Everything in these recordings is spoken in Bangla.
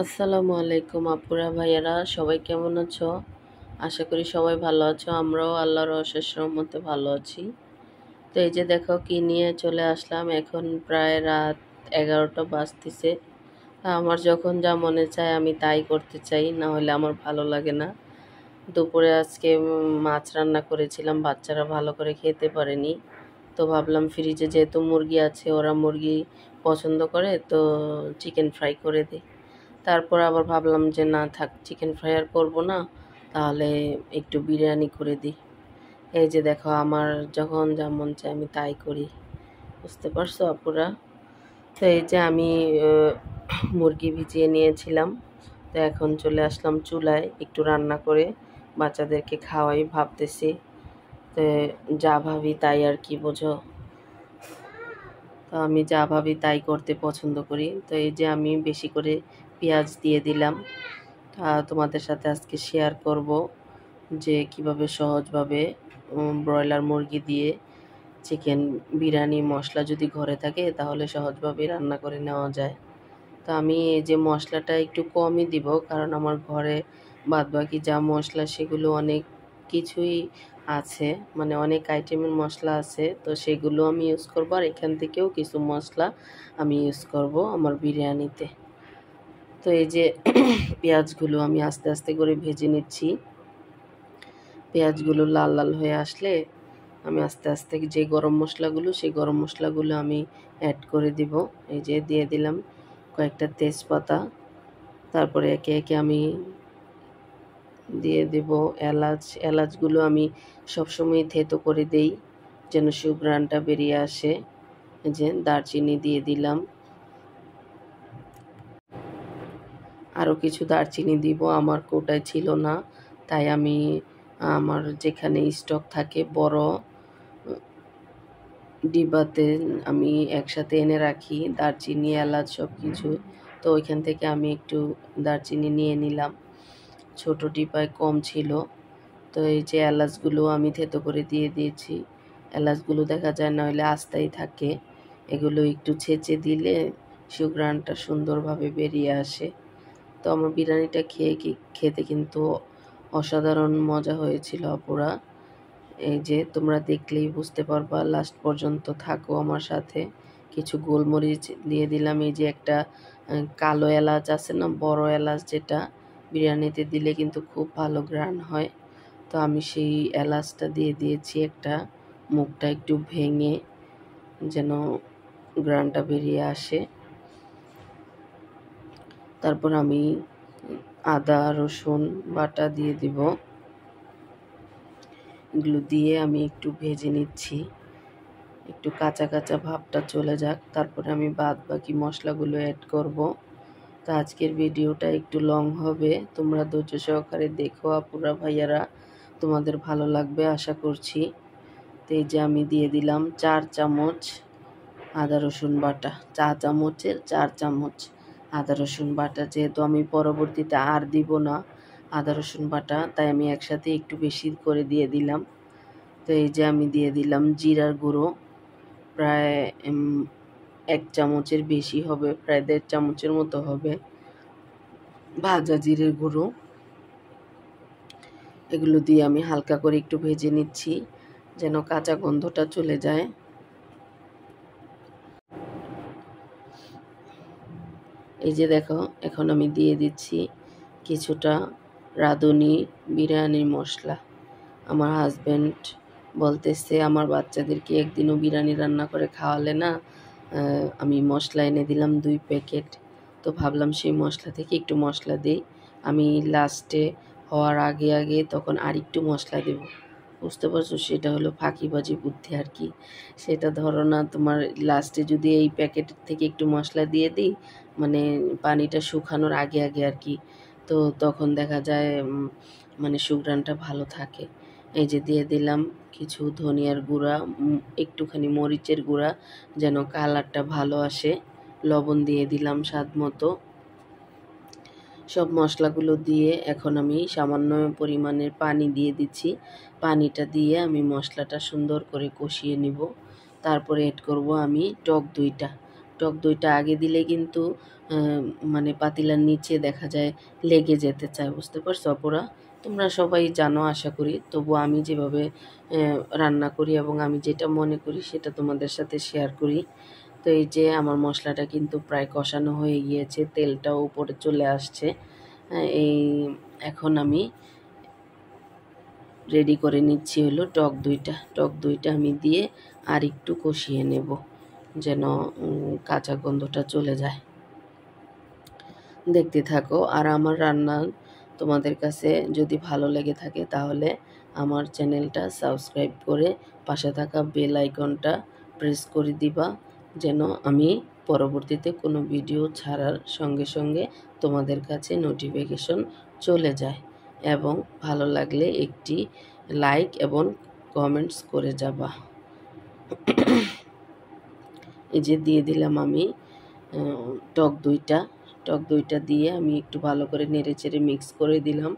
আসসালামু আলাইকুম আপুরা ভাইয়ারা, সবাই কেমন আছো? আশা করি সবাই ভালো আছো। আমরাও আল্লাহর অশেষ রহমতে ভালো আছি। তো এই যে দেখো কি নিয়ে চলে আসলাম। এখন প্রায় রাত 11টা বাজতেছে। আমার যখন যা মনে চায় আমি তাই করতে চাই, না হলে আমার ভালো লাগে না। দুপুরে আজকে মাছ রান্না করেছিলাম, বাচ্চারা ভালো করে খেতে পারেনি। তো ভাবলাম ফ্রিজে যেহেতু মুরগি আছে, ওরা মুরগি পছন্দ করে, তো চিকেন ফ্রাই করে দিই। তারপর আবার ভাবলাম যে না থাক, চিকেন ফ্রাই আর করবো না, তাহলে একটু বিরিয়ানি করে দিই। এই যে দেখো আমার যখন যা মন চায় আমি তাই করি, বুঝতে পারছো আপুরা? তো এই যে আমি মুরগি ভিজিয়ে নিয়েছিলাম। তো এখন চলে আসলাম চুলায়, একটু রান্না করে বাচ্চাদেরকে খাওয়াই ভাবতেছি। তো যা ভাবি তাই আর কি, বোঝো? তো আমি যা ভাবি তাই করতে পছন্দ করি। তো এই যে আমি বেশি করে পেঁয়াজ দিয়ে দিলাম। তোমাদের সাথে আজকে শেয়ার করব যে কিভাবে সহজভাবে ব্রয়লার মুরগি দিয়ে চিকেন বিরিয়ানি মশলা যদি ঘরে থাকে তাহলে সহজভাবে রান্না করে নেওয়া যায়। তো আমি এই যে মশলাটা একটু কমই দিব, কারণ আমার ঘরে বাদবাকি যা মশলা সেগুলো অনেক কিছুই আছে, মানে অনেক আইটেমের মশলা আছে। তো সেগুলো আমি ইউজ করব, আর এখান থেকেও কিছু মশলা আমি ইউজ করব আমার বিরিয়ানিতে। তো এই যে পেঁয়াজগুলো আমি আস্তে আস্তে করে ভেজে নিচ্ছি। পেঁয়াজগুলো লাল লাল হয়ে আসলে আমি আস্তে আস্তে যে গরম মশলাগুলো, সেই গরম মশলাগুলো আমি অ্যাড করে দিব। এই যে দিয়ে দিলাম কয়েকটা তেজপাতা। তারপরে একে একে আমি দিয়ে দেব এলাচ। এলাচগুলো আমি সবসময় থেতো করে দেই যেন সুঘ্রাণটা বেরিয়ে আসে। এই যে দারচিনি দিয়ে দিলাম, আরও কিছু দারচিনি দিব, আমার কোটায় ছিল না, তাই আমি আমার যেখানে স্টক থাকে বড় ডিবাতে আমি একসাথে এনে রাখি দারচিনি এলাচ সব কিছু। তো ওইখান থেকে আমি একটু দারচিনি নিয়ে নিলাম, ছোট ডিবায় কম ছিল। তো এই যে এলাচগুলো আমি থেতো করে দিয়ে দিয়েছি। এলাচগুলো দেখা যায় না হলে আস্তাই থাকে, এগুলো একটু ছেঁচে দিলে সুঘ্রাণটা সুন্দরভাবে বেরিয়ে আসে। তো আমার বিরিয়ানিটা খেতে কিন্তু অসাধারণ মজা হয়েছিল আপুরা। এই যে তোমরা দেখলেই বুঝতে পারবা, লাস্ট পর্যন্ত থাকো আমার সাথে। কিছু গোলমরিচ দিয়ে দিলাম। এই যে একটা কালো এলাচ আছে না, বড় এলাচ, যেটা বিরিয়ানিতে দিলে কিন্তু খুব ভালো ঘ্রাণ হয়। তো আমি সেই এলাচটা দিয়ে দিয়েছি একটা, মুখটা একটু ভেঙে যেন ঘ্রাণটা বেরিয়ে আসে। তারপর আমি আদা রসুন বাটা দিয়ে দিব। এগুলো দিয়ে আমি একটু ভেজে নিচ্ছি, একটু কাঁচা কাঁচা ভাবটা চলে যাক, তারপরে আমি বাদ বাকি মশলাগুলো অ্যাড করব। তো আজকের ভিডিওটা একটু লং হবে, তোমরা ধৈর্য সহকারে দেখো আপুরা ভাইয়ারা, তোমাদের ভালো লাগবে আশা করছি। তো এই যে আমি দিয়ে দিলাম 4 চামচ আদা রসুন বাটা, চা চামচের 4 চামচ আদা রসুন বাটা। যেহেতু আমি পরবর্তীতে আর দিব না আদা রসুন বাটা, তাই আমি একসাথে একটু বেশি করে দিয়ে দিলাম। তো এই যে আমি দিয়ে দিলাম জিরার গুঁড়ো, প্রায় 1 চামচের বেশি হবে, প্রায় 1.5 চামচের মতো হবে ভাজা জিরের গুঁড়ো। এগুলো দিয়ে আমি হালকা করে একটু ভেজে নিচ্ছি যেন কাঁচা গন্ধটা চলে যায়। এই যে দেখো এখন আমি দিয়ে দিচ্ছি কিছুটা রাঁধুনি বিরিয়ানির মশলা। আমার হাজব্যান্ড বলতেছে আমার বাচ্চাদেরকে একদিনও বিরিয়ানি রান্না করে খাওয়ালে না। আমি মশলা এনে দিলাম 2 প্যাকেট। তো ভাবলাম সেই মশলা থেকে একটু মশলা দিই। আমি লাস্টে হওয়ার আগে আগে তখন আরেকটু মশলা দেব, বুঝতে পারছো? সেটা হলো ফাঁকিবাজি বুদ্ধি আর কি। সেটা ধরো না, তোমার লাস্টে যদি এই প্যাকেটের থেকে একটু মশলা দিয়ে দিই, মানে পানিটা শুকানোর আগে আগে আর কি, তো তখন দেখা যায় মানে সুঘ্রাণটা ভালো থাকে। এই যে দিয়ে দিলাম কিছু ধনিয়ার গুঁড়া, একটুখানি মরিচের গুঁড়া যেন কালারটা ভালো আসে। লবণ দিয়ে দিলাম স্বাদ মতো। সব মশলাগুলো দিয়ে এখন আমি সামান্য পরিমাণের পানি দিয়ে দিচ্ছি। পানিটা দিয়ে আমি মশলাটা সুন্দর করে কষিয়ে নিব। তারপরে এড করব আমি টক দইটা। টক দইটা আগে দিলে কিন্তু মানে পাতিলার নিচে দেখা যায় লেগে যেতে চায়, বুঝতে পারছো আপুরা? তোমরা সবাই জানো আশা করি, তবু আমি যেভাবে রান্না করি এবং আমি যেটা মনে করি সেটা তোমাদের সাথে শেয়ার করি। তো এই যে আমার মশলাটা কিন্তু প্রায় কষানো হয়ে গিয়েছে, তেলটাও উপরে চলে আসছে। এই এখন আমি রেডি করে নিচ্ছি হলো টক দইটা আমি দিয়ে আর একটু কষিয়ে নেব, যেন কাঁচা গন্ধটা চলে যায়। দেখতে থাকো। আর আমার রান্না তোমাদের কাছে যদি ভালো লেগে থাকে তাহলে আমার চ্যানেলটা সাবস্ক্রাইব করে পাশে থাকা বেল আইকনটা প্রেস করে দিবা, যেন আমি পরবর্তীতে কোনো ভিডিও ছাড়ার সঙ্গে সঙ্গে তোমাদের কাছে নোটিফিকেশন চলে যায়। এবং ভালো লাগলে একটি লাইক এবং কমেন্টস করে যাবা। এই যে দিয়ে দিলাম আমি টক দইটা দিয়ে আমি একটু ভালো করে নেড়েচেড়ে মিক্স করে দিলাম।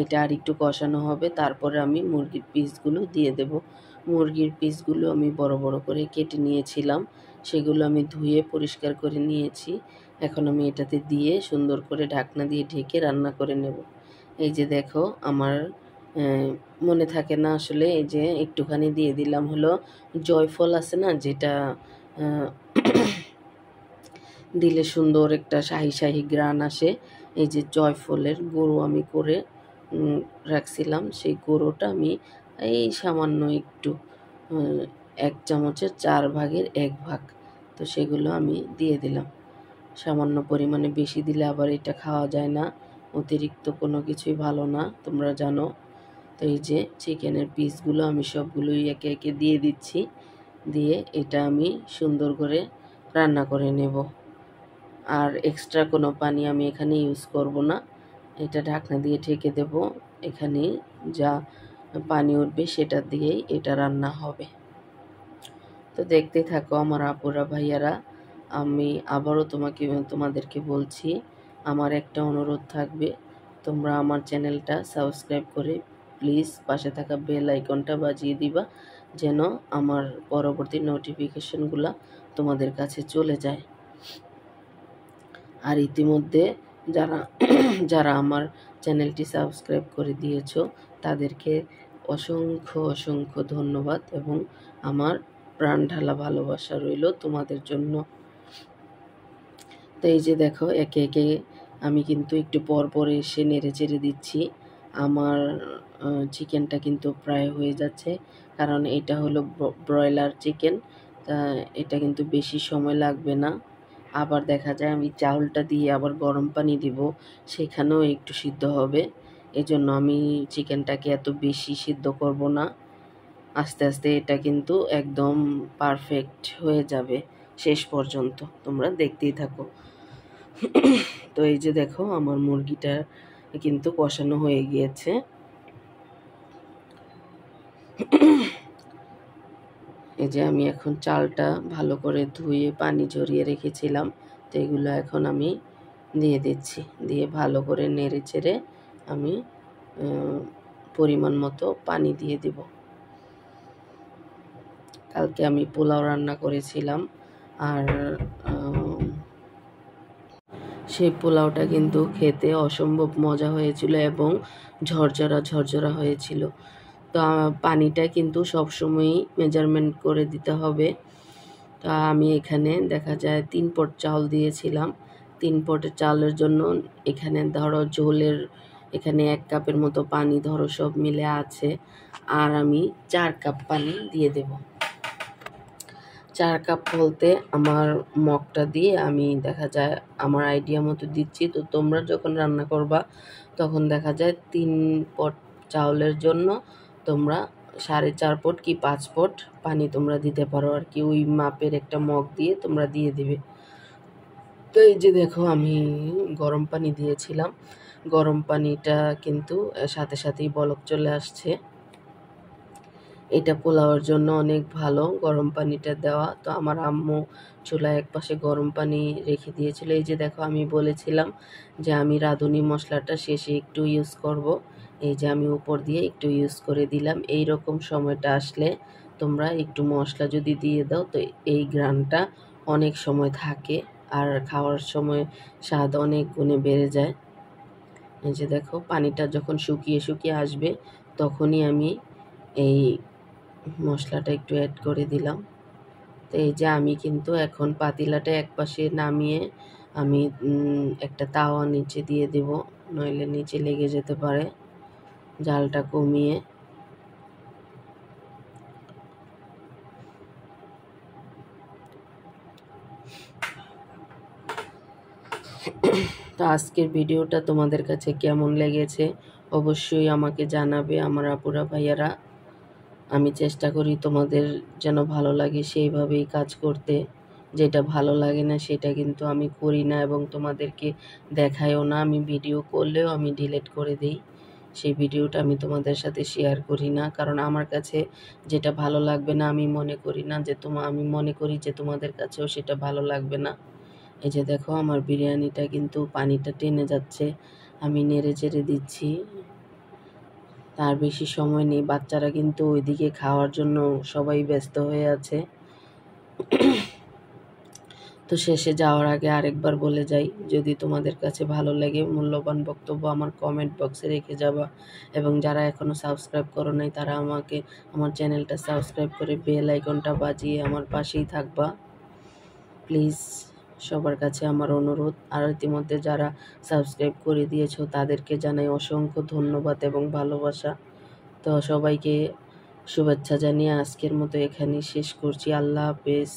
এটা আর একটু কষানো হবে, তারপরে আমি মুরগির পিসগুলো দিয়ে দেব। মুরগির পিসগুলো আমি বড় বড় করে কেটে নিয়েছিলাম, সেগুলো আমি ধুয়ে পরিষ্কার করে নিয়েছি। এখন আমি এটাতে দিয়ে সুন্দর করে ঢাকনা দিয়ে ঢেকে রান্না করে নেব। এই যে দেখো আমার মনে থাকে না আসলে, এই যে একটুখানি দিয়ে দিলাম হলো জয়ফল আছে না, যেটা দিলে সুন্দর একটা শাহি শাহি ঘ্রাণ আসে। এই যে জয়ফলের গুঁড়ো আমি করে রাখছিলাম, সেই গুঁড়োটা আমি এই সামান্য একটু 1 চামচের 4 ভাগের 1 ভাগ, তো সেগুলো আমি দিয়ে দিলাম সামান্য পরিমাণে। বেশি দিলে আবার এটা খাওয়া যায় না, অতিরিক্ত কোনো কিছুই ভালো না, তোমরা জানো। তো এই যে চিকেনের পিসগুলো আমি সবগুলোই একে একে দিয়ে দিচ্ছি, দিয়ে এটা আমি সুন্দর করে রান্না করে নেব। আর এক্সট্রা কোনো পানি আমি এখানে ইউজ করব না, এটা ঢাকনা দিয়ে ঢেকে দেব। এখানে যা পানি উঠবে সেটা দিয়েই এটা রান্না হবে। তো দেখতে থাকো আমার আপুরা ভাইয়ারা। আমি আবারও তোমাদেরকে বলছি, আমার একটা অনুরোধ থাকবে, তোমরা আমার চ্যানেলটা সাবস্ক্রাইব করে প্লিজ পাশে থাকা বেল আইকনটা বাজিয়ে দিবা, যেন আমার পরবর্তী নোটিফিকেশনগুলো তোমাদের কাছে চলে যায়। আর ইতিমধ্যে যারা যারা আমার চ্যানেলটি সাবস্ক্রাইব করে দিয়েছো তাদেরকে অসংখ্য অসংখ্য ধন্যবাদ এবং আমার প্রাণ ঢালা ভালোবাসা রইল তোমাদের জন্য। তো এই যে দেখো একে একে আমি কিন্তু একটু পর পর এসে নেড়ে চেড়ে দিচ্ছি। আমার চিকেনটা কিন্তু প্রায় হয়ে যাচ্ছে, কারণ এটা হলো ব্রয়লার চিকেন, তা এটা কিন্তু বেশি সময় লাগবে না। আবার দেখা যায় আমি চাউলটা দিয়ে আবার গরম পানি দিব, সেখানেও একটু সিদ্ধ হবে। এজন্য আমি চিকেনটাকে এত বেশি সিদ্ধ করব না, আস্তে আস্তে এটা কিন্তু একদম পারফেক্ট হয়ে যাবে শেষ পর্যন্ত, তোমরা দেখতেই থাকো। তো এই যে দেখো আমার মুরগিটা কিন্তু কষানো হয়ে গিয়েছে। এই যে আমি এখন চালটা ভালো করে ধুয়ে পানি ঝরিয়ে রেখেছিলাম, তো এগুলো এখন আমি দিয়ে দিচ্ছি, দিয়ে ভালো করে নেড়ে চেড়ে আমি পরিমাণ মতো পানি দিয়ে দিব। কালকে আমি পোলাও রান্না করেছিলাম, আর সেই পোলাওটা কিন্তু খেতে অসম্ভব মজা হয়েছিল এবং ঝরঝরা ঝরঝরা হয়েছিল। তো পানিটা কিন্তু সবসময়ই মেজারমেন্ট করে দিতে হবে। তা আমি এখানে দেখা যায় 3 পট চাল দিয়েছিলাম। 3 পটের চালের জন্য এখানে ধরো ঝোলের এখানে 1 কাপের মতো পানি ধরো সব মিলে আছে, আর আমি 4 কাপ পানি দিয়ে দেব। 4 কাপ বলতে আমার মগটা দিয়ে আমি দেখা যায় আমার আইডিয়া মতো দিচ্ছি। তো তোমরা যখন রান্না করবা তখন দেখা যায় 3 পট চাউলের জন্য তোমরা 4.5 পট কি 5 পট পানি তোমরা দিতে পারো আর কি, ওই মাপের একটা মগ দিয়ে তোমরা দিয়ে দিবে। তো এই যে দেখো আমি গরম পানি দিয়েছিলাম, গরম পানিটা কিন্তু সাথে সাথেই বলক চলে আসছে। এটা পোলাওয়ের জন্য অনেক ভালো গরম পানিটা দেওয়া। তো আমার আম্মু চুলায় একপাশে গরম পানি রেখে দিয়েছিল। এই যে দেখো আমি বলেছিলাম যে আমি রাঁধুনি মশলাটা শেষে একটু ইউজ করব, এই যে আমি উপর দিয়ে একটু ইউজ করে দিলাম। এই রকম সময়টা আসলে তোমরা একটু মশলা যদি দিয়ে দাও তো এই ঘ্রাণটা অনেক সময় থাকে আর খাওয়ার সময় স্বাদ অনেক গুণে বেড়ে যায়। এই যে দেখো পানিটা যখন শুকিয়ে শুকিয়ে আসবে তখনই আমি এই মশলাটা একটু অ্যাড করে দিলাম। তো এই যে আমি কিন্তু এখন পাতিলাটা একপাশে নামিয়ে আমি একটা তাওয়া নিচে দিয়ে দেব, নইলে নিচে লেগে যেতে পারে। জালটা কমিয়ে তো আজকের ভিডিওটা তোমাদের কাছে কেমন লেগেছে অবশ্যই আমাকে জানাবে আমার আপুরা ভাইয়ারা। আমি চেষ্টা করি তোমাদের যেন ভালো লাগে সেইভাবেই কাজ করতে। যেটা ভালো লাগে না সেটা কিন্তু আমি করি না এবং তোমাদেরকে দেখাইও না। আমি ভিডিও করলেও আমি ডিলিট করে দিই। সেই ভিডিওটা আমি তোমাদের সাথে শেয়ার করি না, কারণ আমার কাছে যেটা ভালো লাগবে না আমি মনে করি না যে আমি মনে করি যে তোমাদের কাছেও সেটা ভালো লাগবে না। এই যে দেখো আমার বিরিয়ানিটা কিন্তু পানিটা টেনে যাচ্ছে, আমি নেড়ে চেড়ে দিচ্ছি। তার বেশি সময় নেই, বাচ্চারা কিন্তু ওইদিকে খাওয়ার জন্য সবাই ব্যস্ত হয়ে আছে। তো শেষে যাওয়ার আগে আরেকবার বলে যাই, যদি তোমাদের কাছে ভালো লাগে মূল্যবান বক্তব্য আমার কমেন্ট বক্সে রেখে যাবা, এবং যারা এখনও সাবস্ক্রাইব করো নাই তারা আমাকে আমার চ্যানেলটা সাবস্ক্রাইব করে বেল আইকনটা বাজিয়ে আমার পাশেই থাকবা প্লিজ। সবার কাছে আমার অনুরোধ। আর ইতিমধ্যে যারা সাবস্ক্রাইব করে দিয়েছো তাদেরকে জানাই অসংখ্য ধন্যবাদ এবং ভালোবাসা। তো সবাইকে শুভেচ্ছা জানিয়ে আজকের মতো এখানেই শেষ করছি। আল্লাহ হাফেজ।